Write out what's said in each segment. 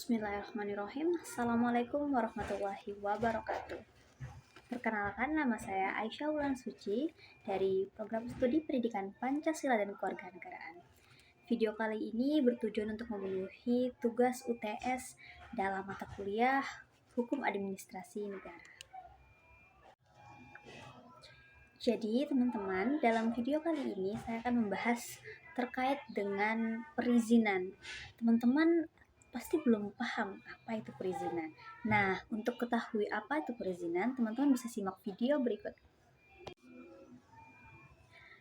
Bismillahirrahmanirrahim. Assalamualaikum warahmatullahi wabarakatuh. Perkenalkan, nama saya Aisyah Wulan Suci dari program studi pendidikan Pancasila dan Kewarganegaraan. Video kali ini bertujuan untuk memenuhi tugas UTS dalam mata kuliah Hukum Administrasi Negara. Jadi teman-teman, dalam video kali ini saya akan membahas terkait dengan perizinan. Teman-teman pasti belum paham apa itu perizinan. Nah, untuk ketahui apa itu perizinan, teman-teman bisa simak video berikut.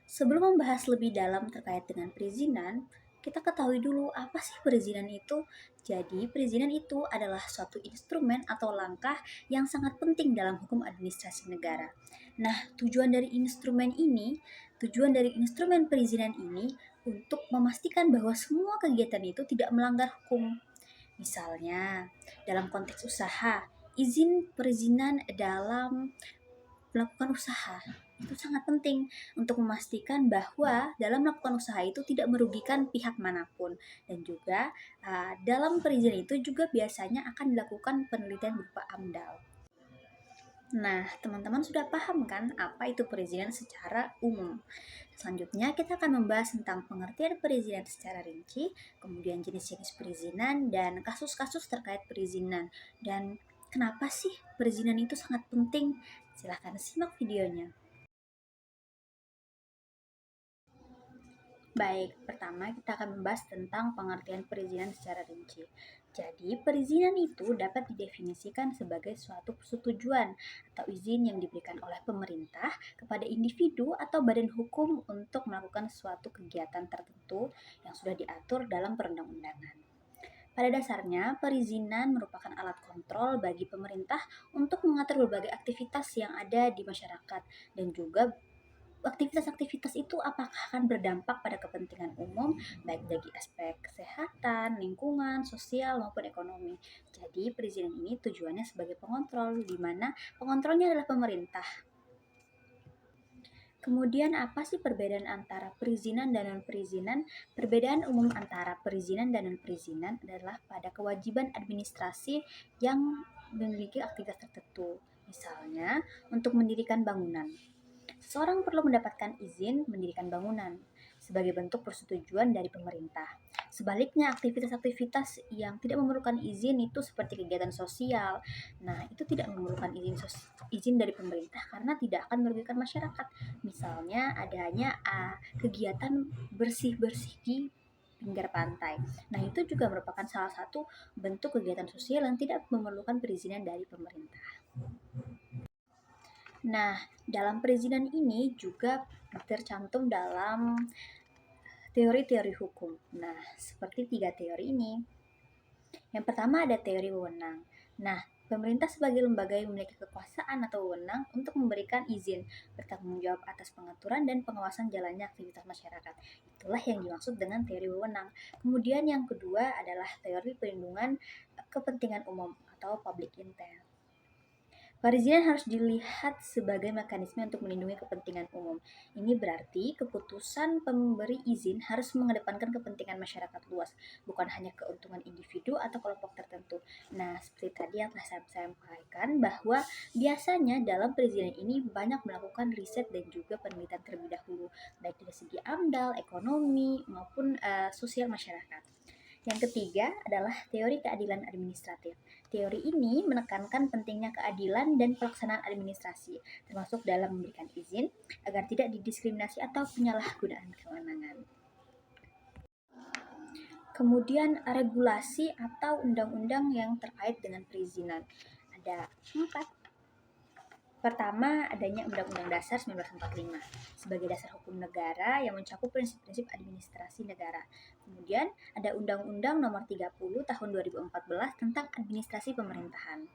Sebelum membahas lebih dalam terkait dengan perizinan, kita ketahui dulu apa sih perizinan itu. Jadi, perizinan itu adalah suatu instrumen atau langkah yang sangat penting dalam hukum administrasi negara. Nah, tujuan dari instrumen perizinan ini untuk memastikan bahwa semua kegiatan itu tidak melanggar hukum. Misalnya, dalam konteks usaha, izin perizinan dalam melakukan usaha itu sangat penting untuk memastikan bahwa dalam melakukan usaha itu tidak merugikan pihak manapun, dan juga dalam perizinan itu juga biasanya akan dilakukan penelitian berupa AMDAL. Nah, teman-teman sudah paham kan apa itu perizinan secara umum? Selanjutnya kita akan membahas tentang pengertian perizinan secara rinci, kemudian jenis-jenis perizinan dan kasus-kasus terkait perizinan, dan kenapa sih perizinan itu sangat penting. Silahkan simak videonya. Baik, pertama kita akan membahas tentang pengertian perizinan secara rinci. Jadi, perizinan itu dapat didefinisikan sebagai suatu persetujuan atau izin yang diberikan oleh pemerintah kepada individu atau badan hukum untuk melakukan suatu kegiatan tertentu yang sudah diatur dalam perundang-undangan. Pada dasarnya, perizinan merupakan alat kontrol bagi pemerintah untuk mengatur berbagai aktivitas yang ada di masyarakat, dan juga aktivitas-aktivitas itu apakah akan berdampak pada kepentingan umum, baik dari aspek kesehatan, lingkungan, sosial, maupun ekonomi. Jadi perizinan ini tujuannya sebagai pengontrol, di mana pengontrolnya adalah pemerintah. Kemudian apa sih perbedaan antara perizinan dan non-perizinan? Perbedaan umum antara perizinan dan non-perizinan adalah pada kewajiban administrasi yang memiliki aktivitas tertentu. Misalnya, untuk mendirikan bangunan. Seseorang perlu mendapatkan izin mendirikan bangunan sebagai bentuk persetujuan dari pemerintah. Sebaliknya, aktivitas-aktivitas yang tidak memerlukan izin itu seperti kegiatan sosial. Nah, itu tidak memerlukan izin dari pemerintah karena tidak akan merugikan masyarakat. Misalnya, adanya kegiatan bersih-bersih di pinggir pantai. Nah, itu juga merupakan salah satu bentuk kegiatan sosial yang tidak memerlukan perizinan dari pemerintah. Nah, dalam perizinan ini juga tercantum dalam teori-teori hukum. Nah, seperti 3 teori ini. Yang pertama ada teori wewenang. Nah, pemerintah sebagai lembaga yang memiliki kekuasaan atau wewenang untuk memberikan izin, bertanggung jawab atas pengaturan dan pengawasan jalannya aktivitas masyarakat. Itulah yang dimaksud dengan teori wewenang. Kemudian yang kedua adalah teori perlindungan kepentingan umum atau public interest. Perizinan harus dilihat sebagai mekanisme untuk melindungi kepentingan umum. Ini berarti keputusan pemberi izin harus mengedepankan kepentingan masyarakat luas, bukan hanya keuntungan individu atau kelompok tertentu. Nah, seperti tadi yang telah saya sampaikan, bahwa biasanya dalam perizinan ini banyak melakukan riset dan juga penelitian terlebih dahulu, baik dari segi AMDAL, ekonomi, maupun sosial masyarakat. Yang ketiga adalah teori keadilan administratif. Teori ini menekankan pentingnya keadilan dan pelaksanaan administrasi, termasuk dalam memberikan izin agar tidak didiskriminasi atau penyalahgunaan kewenangan. Kemudian regulasi atau undang-undang yang terkait dengan perizinan. Ada 4. Pertama, adanya Undang-Undang Dasar 1945 sebagai dasar hukum negara yang mencakup prinsip-prinsip administrasi negara. Kemudian ada Undang-Undang Nomor 30 Tahun 2014 tentang administrasi pemerintahan.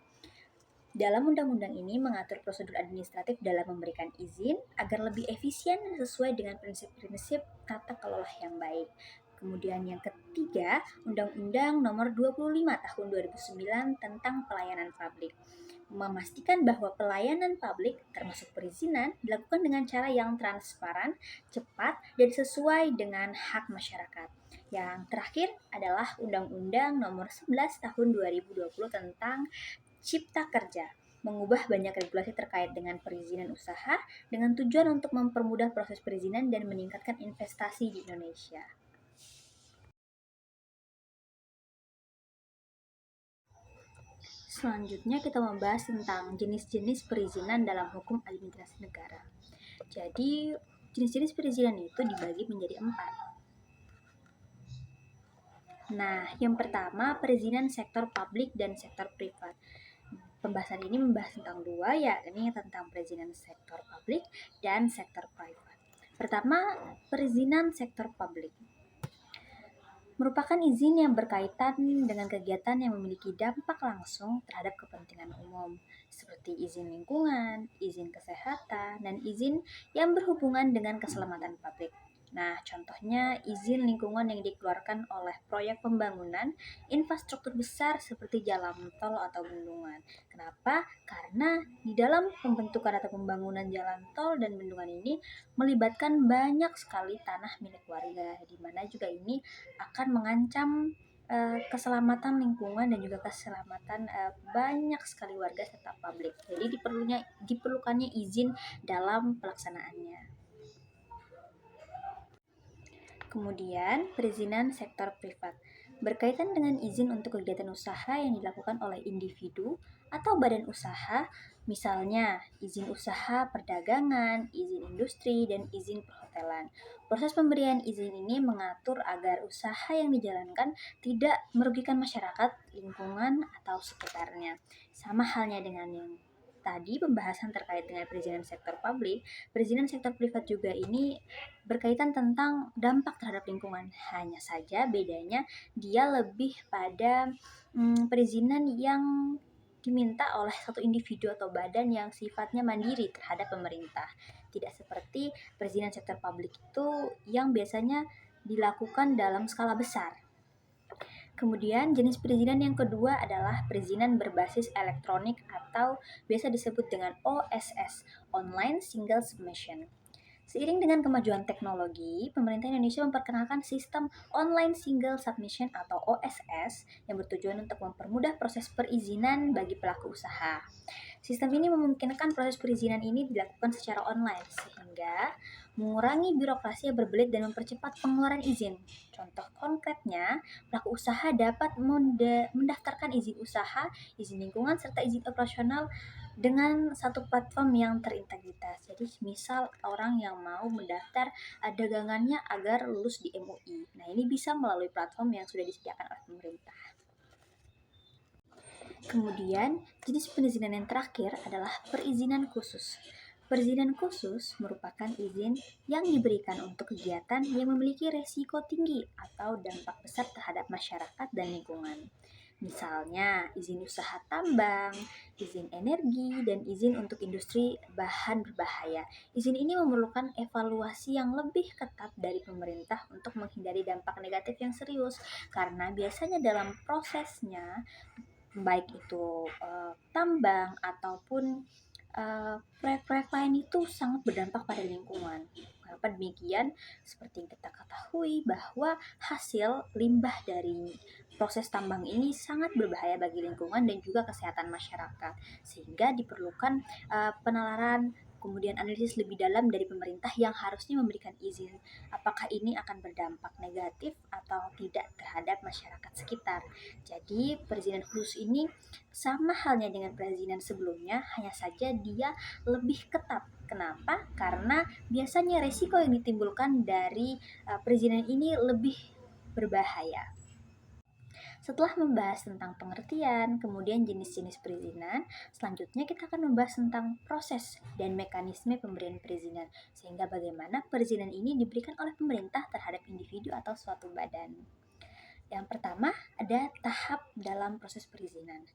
Dalam undang-undang ini mengatur prosedur administratif dalam memberikan izin agar lebih efisien dan sesuai dengan prinsip-prinsip tata kelola yang baik. Kemudian yang ketiga, Undang-Undang Nomor 25 Tahun 2009 tentang pelayanan publik, memastikan bahwa pelayanan publik termasuk perizinan dilakukan dengan cara yang transparan, cepat, dan sesuai dengan hak masyarakat. Yang terakhir adalah Undang-Undang Nomor 11 Tahun 2020 tentang Cipta Kerja, mengubah banyak regulasi terkait dengan perizinan usaha dengan tujuan untuk mempermudah proses perizinan dan meningkatkan investasi di Indonesia. Selanjutnya kita membahas tentang jenis-jenis perizinan dalam hukum administrasi negara. Jadi, jenis-jenis perizinan itu dibagi menjadi 4. Nah, yang pertama perizinan sektor publik dan sektor privat. Pembahasan ini membahas tentang dua, yakni tentang perizinan sektor publik dan sektor privat. Pertama, perizinan sektor publik merupakan izin yang berkaitan dengan kegiatan yang memiliki dampak langsung terhadap kepentingan umum, seperti izin lingkungan, izin kesehatan, dan izin yang berhubungan dengan keselamatan publik. Nah, contohnya izin lingkungan yang dikeluarkan oleh proyek pembangunan infrastruktur besar seperti jalan tol atau bendungan. Kenapa? Karena di dalam pembentukan atau pembangunan jalan tol dan bendungan ini melibatkan banyak sekali tanah milik warga, di mana juga ini akan mengancam keselamatan lingkungan dan juga keselamatan banyak sekali warga serta publik. Jadi diperlukannya izin dalam pelaksanaannya. Kemudian, perizinan sektor privat berkaitan dengan izin untuk kegiatan usaha yang dilakukan oleh individu atau badan usaha, misalnya izin usaha perdagangan, izin industri, dan izin perhotelan. Proses pemberian izin ini mengatur agar usaha yang dijalankan tidak merugikan masyarakat, lingkungan, atau sekitarnya. Sama halnya dengan yang tadi pembahasan terkait dengan perizinan sektor publik, perizinan sektor privat juga ini berkaitan tentang dampak terhadap lingkungan. Hanya saja bedanya dia lebih pada perizinan yang diminta oleh satu individu atau badan yang sifatnya mandiri terhadap pemerintah. Tidak seperti perizinan sektor publik itu yang biasanya dilakukan dalam skala besar. Kemudian jenis perizinan yang kedua adalah perizinan berbasis elektronik atau biasa disebut dengan OSS, Online Single Submission. Seiring dengan kemajuan teknologi, pemerintah Indonesia memperkenalkan sistem Online Single Submission atau OSS yang bertujuan untuk mempermudah proses perizinan bagi pelaku usaha. Sistem ini memungkinkan proses perizinan ini dilakukan secara online sehingga mengurangi birokrasi yang berbelit dan mempercepat pengeluaran izin. Contoh konkretnya, pelaku usaha dapat mendaftarkan izin usaha, izin lingkungan, serta izin operasional dengan satu platform yang terintegritas. Jadi misal orang yang mau mendaftar dagangannya agar lulus di MUI. Nah, ini bisa melalui platform yang sudah disediakan oleh pemerintah. Kemudian, jenis perizinan yang terakhir adalah perizinan khusus. Perizinan khusus merupakan izin yang diberikan untuk kegiatan yang memiliki resiko tinggi atau dampak besar terhadap masyarakat dan lingkungan. Misalnya, izin usaha tambang, izin energi, dan izin untuk industri bahan berbahaya. Izin ini memerlukan evaluasi yang lebih ketat dari pemerintah untuk menghindari dampak negatif yang serius, karena biasanya dalam prosesnya baik itu tambang ataupun proyek-proyek lain itu sangat berdampak pada lingkungan. Kenapa demikian? Seperti yang kita ketahui bahwa hasil limbah dari proses tambang ini sangat berbahaya bagi lingkungan dan juga kesehatan masyarakat, sehingga diperlukan penalaran kemudian analisis lebih dalam dari pemerintah yang harusnya memberikan izin apakah ini akan berdampak negatif atau tidak terhadap masyarakat sekitar. Jadi perizinan khusus ini sama halnya dengan perizinan sebelumnya, hanya saja dia lebih ketat. Kenapa? Karena biasanya resiko yang ditimbulkan dari perizinan ini lebih berbahaya. Setelah membahas tentang pengertian, kemudian jenis-jenis perizinan, selanjutnya kita akan membahas tentang proses dan mekanisme pemberian perizinan, sehingga bagaimana perizinan ini diberikan oleh pemerintah terhadap individu atau suatu badan. Yang pertama, ada tahap dalam proses perizinan.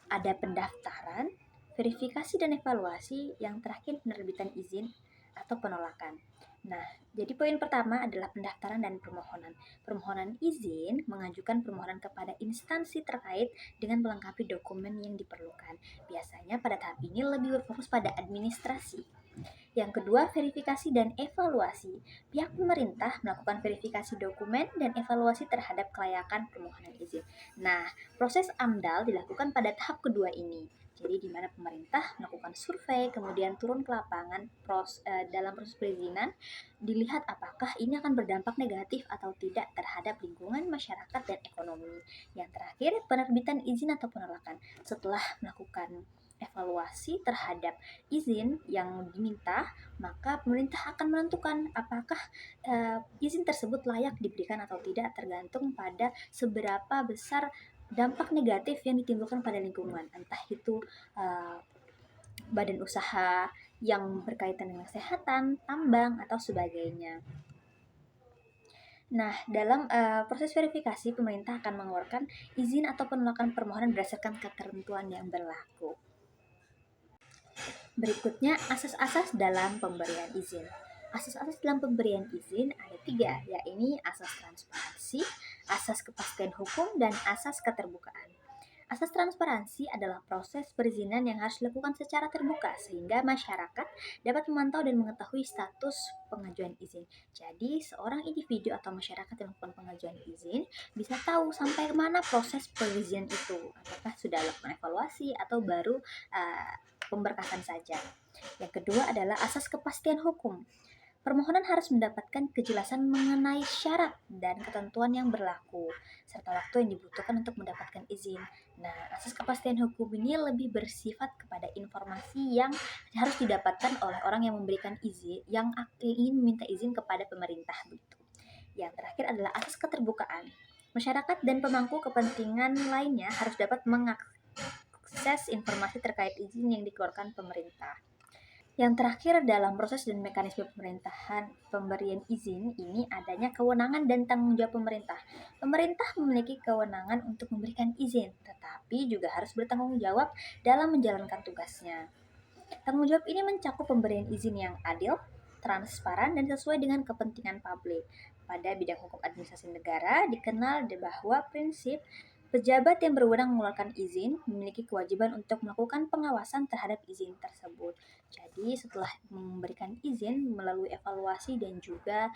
Ada pendaftaran, verifikasi dan evaluasi, yang terakhir penerbitan izin atau penolakan. Nah, jadi poin pertama adalah pendaftaran dan permohonan. Permohonan izin mengajukan permohonan kepada instansi terkait dengan melengkapi dokumen yang diperlukan. Biasanya pada tahap ini lebih berfokus pada administrasi. Yang kedua, verifikasi dan evaluasi. Pihak pemerintah melakukan verifikasi dokumen dan evaluasi terhadap kelayakan permohonan izin. Nah, proses AMDAL dilakukan pada tahap kedua ini. Jadi di mana pemerintah melakukan survei, kemudian turun ke lapangan dalam proses perizinan, dilihat apakah ini akan berdampak negatif atau tidak terhadap lingkungan, masyarakat, dan ekonomi. Yang terakhir, penerbitan izin atau penolakan. Setelah melakukan evaluasi terhadap izin yang diminta, maka pemerintah akan menentukan apakah izin tersebut layak diberikan atau tidak, tergantung pada seberapa besar dampak negatif yang ditimbulkan pada lingkungan, entah itu uh, badan usaha yang berkaitan dengan kesehatan, tambang, atau sebagainya. Nah, dalam proses verifikasi, pemerintah akan mengeluarkan izin atau penolakan permohonan berdasarkan ketentuan yang berlaku. Berikutnya, asas-asas dalam pemberian izin. Asas-asas dalam pemberian izin ada 3, yaitu asas transparansi, asas kepastian hukum, dan asas keterbukaan. Asas transparansi adalah proses perizinan yang harus dilakukan secara terbuka sehingga masyarakat dapat memantau dan mengetahui status pengajuan izin. Jadi, seorang individu atau masyarakat yang melakukan pengajuan izin bisa tahu sampai mana proses perizinan itu, apakah sudah dilakukan evaluasi atau baru pemberkasan saja. Yang kedua adalah asas kepastian hukum. Permohonan harus mendapatkan kejelasan mengenai syarat dan ketentuan yang berlaku, serta waktu yang dibutuhkan untuk mendapatkan izin. Nah, asas kepastian hukum ini lebih bersifat kepada informasi yang harus didapatkan oleh orang yang memberikan izin, yang ingin meminta izin kepada pemerintah. Begitu. Yang terakhir adalah asas keterbukaan. Masyarakat dan pemangku kepentingan lainnya harus dapat mengakses informasi terkait izin yang dikeluarkan pemerintah. Yang terakhir dalam proses dan mekanisme pemerintahan pemberian izin ini adanya kewenangan dan tanggung jawab pemerintah. Pemerintah memiliki kewenangan untuk memberikan izin, tetapi juga harus bertanggung jawab dalam menjalankan tugasnya. Tanggung jawab ini mencakup pemberian izin yang adil, transparan, dan sesuai dengan kepentingan publik. Pada bidang hukum administrasi negara, dikenal bahwa prinsip pejabat yang berwenang mengeluarkan izin memiliki kewajiban untuk melakukan pengawasan terhadap izin tersebut. Jadi setelah memberikan izin melalui evaluasi dan juga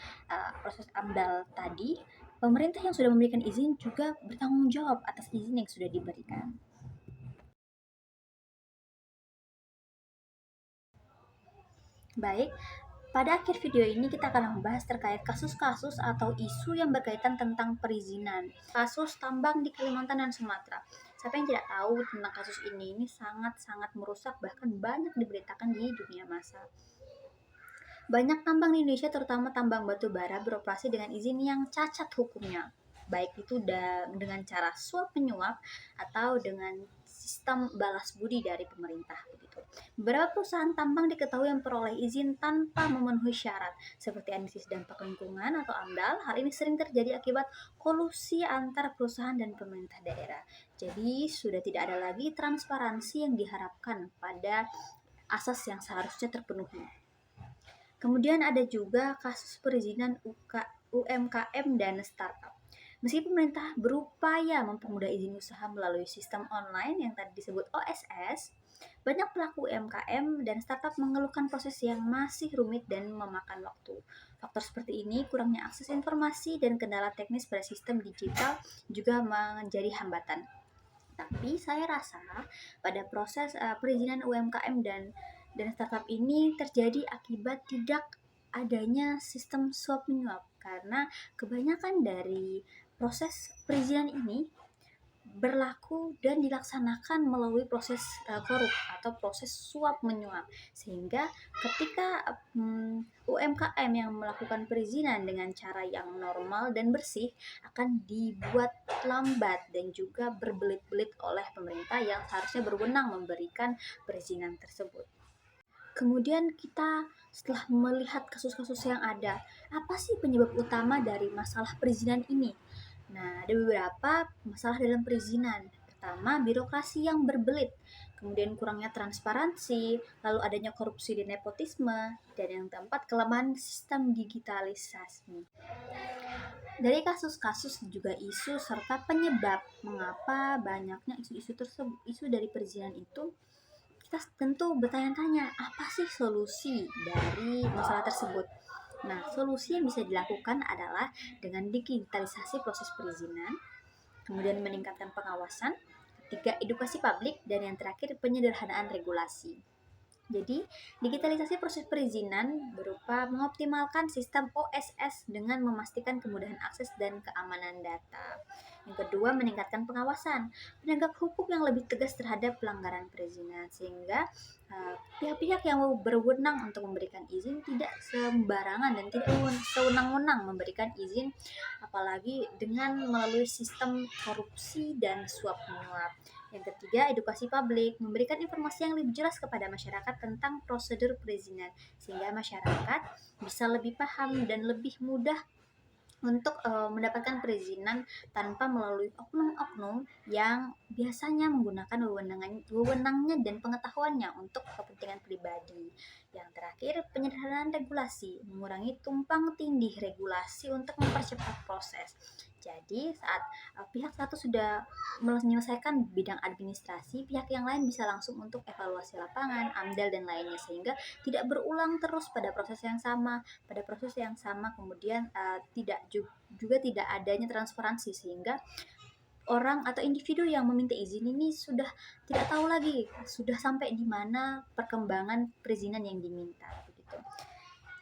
proses AMDAL tadi, pemerintah yang sudah memberikan izin juga bertanggung jawab atas izin yang sudah diberikan. Baik, pada akhir video ini kita akan membahas terkait kasus-kasus atau isu yang berkaitan tentang perizinan. Kasus tambang di Kalimantan dan Sumatera. Siapa yang tidak tahu tentang kasus ini? Ini sangat-sangat merusak, bahkan banyak diberitakan di dunia massa. Banyak tambang di Indonesia, terutama tambang batu bara, beroperasi dengan izin yang cacat hukumnya. Baik itu dengan cara suap menyuap atau dengan sistem balas budi dari pemerintah. Begitu. Beberapa perusahaan tambang diketahui memperoleh izin tanpa memenuhi syarat, seperti analisis dampak lingkungan atau AMDAL. Hal ini sering terjadi akibat kolusi antar perusahaan dan pemerintah daerah. Jadi sudah tidak ada lagi transparansi yang diharapkan pada asas yang seharusnya terpenuhi. Kemudian ada juga kasus perizinan UMKM dan startup. Meski pemerintah berupaya mempermudah izin usaha melalui sistem online yang tadi disebut OSS, banyak pelaku UMKM dan startup mengeluhkan proses yang masih rumit dan memakan waktu. Faktor seperti ini, kurangnya akses informasi dan kendala teknis pada sistem digital juga menjadi hambatan. Tapi saya rasa pada proses perizinan UMKM dan startup ini terjadi akibat tidak adanya sistem suap menyuap, karena kebanyakan dari proses perizinan ini berlaku dan dilaksanakan melalui proses korup atau proses suap menyuap, sehingga ketika UMKM yang melakukan perizinan dengan cara yang normal dan bersih akan dibuat lambat dan juga berbelit-belit oleh pemerintah yang seharusnya berwenang memberikan perizinan tersebut. Kemudian kita setelah melihat kasus-kasus yang ada, apa sih penyebab utama dari masalah perizinan ini? Nah, ada beberapa masalah dalam perizinan. Pertama, birokrasi yang berbelit, kemudian kurangnya transparansi, lalu adanya korupsi dan nepotisme, dan yang keempat, kelemahan sistem digitalisasi. Dari kasus-kasus juga isu serta penyebab mengapa banyaknya isu-isu tersebut, isu dari perizinan itu kita tentu bertanya-tanya, apa sih solusi dari masalah tersebut? Nah, solusi yang bisa dilakukan adalah dengan digitalisasi proses perizinan, kemudian meningkatkan pengawasan, ketiga edukasi publik, dan yang terakhir penyederhanaan regulasi. Jadi, digitalisasi proses perizinan berupa mengoptimalkan sistem OSS dengan memastikan kemudahan akses dan keamanan data. Yang kedua, meningkatkan pengawasan, penegak hukum yang lebih tegas terhadap pelanggaran perizinan, sehingga pihak-pihak yang berwenang untuk memberikan izin tidak sembarangan dan tidak sewenang-wenang memberikan izin, apalagi dengan melalui sistem korupsi dan suap menyuap. Yang ketiga, edukasi publik, memberikan informasi yang lebih jelas kepada masyarakat tentang prosedur perizinan, sehingga masyarakat bisa lebih paham dan lebih mudah untuk mendapatkan perizinan tanpa melalui oknum-oknum yang biasanya menggunakan wewenangnya dan pengetahuannya untuk kepentingan pribadi. Yang terakhir, penyederhanaan regulasi, mengurangi tumpang tindih regulasi untuk mempercepat proses. Jadi, saat pihak satu sudah menyelesaikan bidang administrasi, pihak yang lain bisa langsung untuk evaluasi lapangan, AMDAL, dan lainnya, sehingga tidak berulang terus pada proses yang sama. Kemudian juga tidak adanya transparansi, sehingga orang atau individu yang meminta izin ini sudah tidak tahu lagi sudah sampai di mana perkembangan perizinan yang diminta begitu.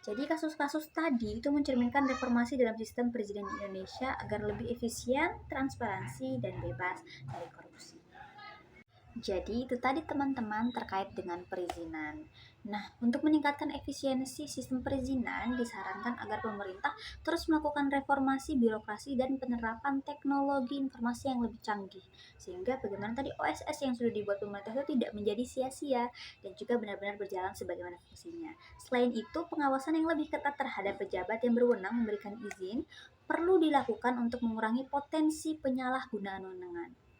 Jadi kasus-kasus tadi itu mencerminkan reformasi dalam sistem perizinan di Indonesia agar lebih efisien, transparansi, dan bebas dari korupsi. Jadi itu tadi teman-teman terkait dengan perizinan. Nah, untuk meningkatkan efisiensi sistem perizinan, disarankan agar pemerintah terus melakukan reformasi birokrasi dan penerapan teknologi informasi yang lebih canggih. Sehingga bagaimana tadi OSS yang sudah dibuat pemerintah itu tidak menjadi sia-sia dan juga benar-benar berjalan sebagaimana fungsinya. Selain itu, pengawasan yang lebih ketat terhadap pejabat yang berwenang memberikan izin perlu dilakukan untuk mengurangi potensi penyalahgunaan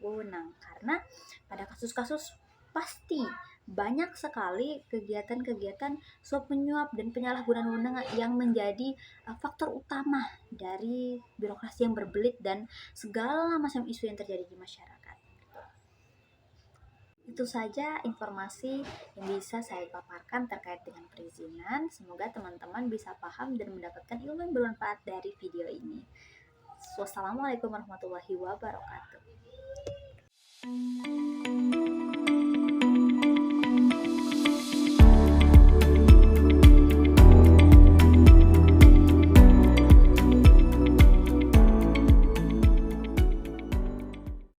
wewenang. Karena pada kasus-kasus pasti banyak sekali kegiatan-kegiatan suap menyuap dan penyalahgunaan wewenang yang menjadi faktor utama dari birokrasi yang berbelit dan segala macam isu yang terjadi di masyarakat. Itu saja informasi yang bisa saya paparkan terkait dengan perizinan. Semoga teman-teman bisa paham dan mendapatkan ilmu yang bermanfaat dari video ini. Wassalamualaikum warahmatullahi wabarakatuh.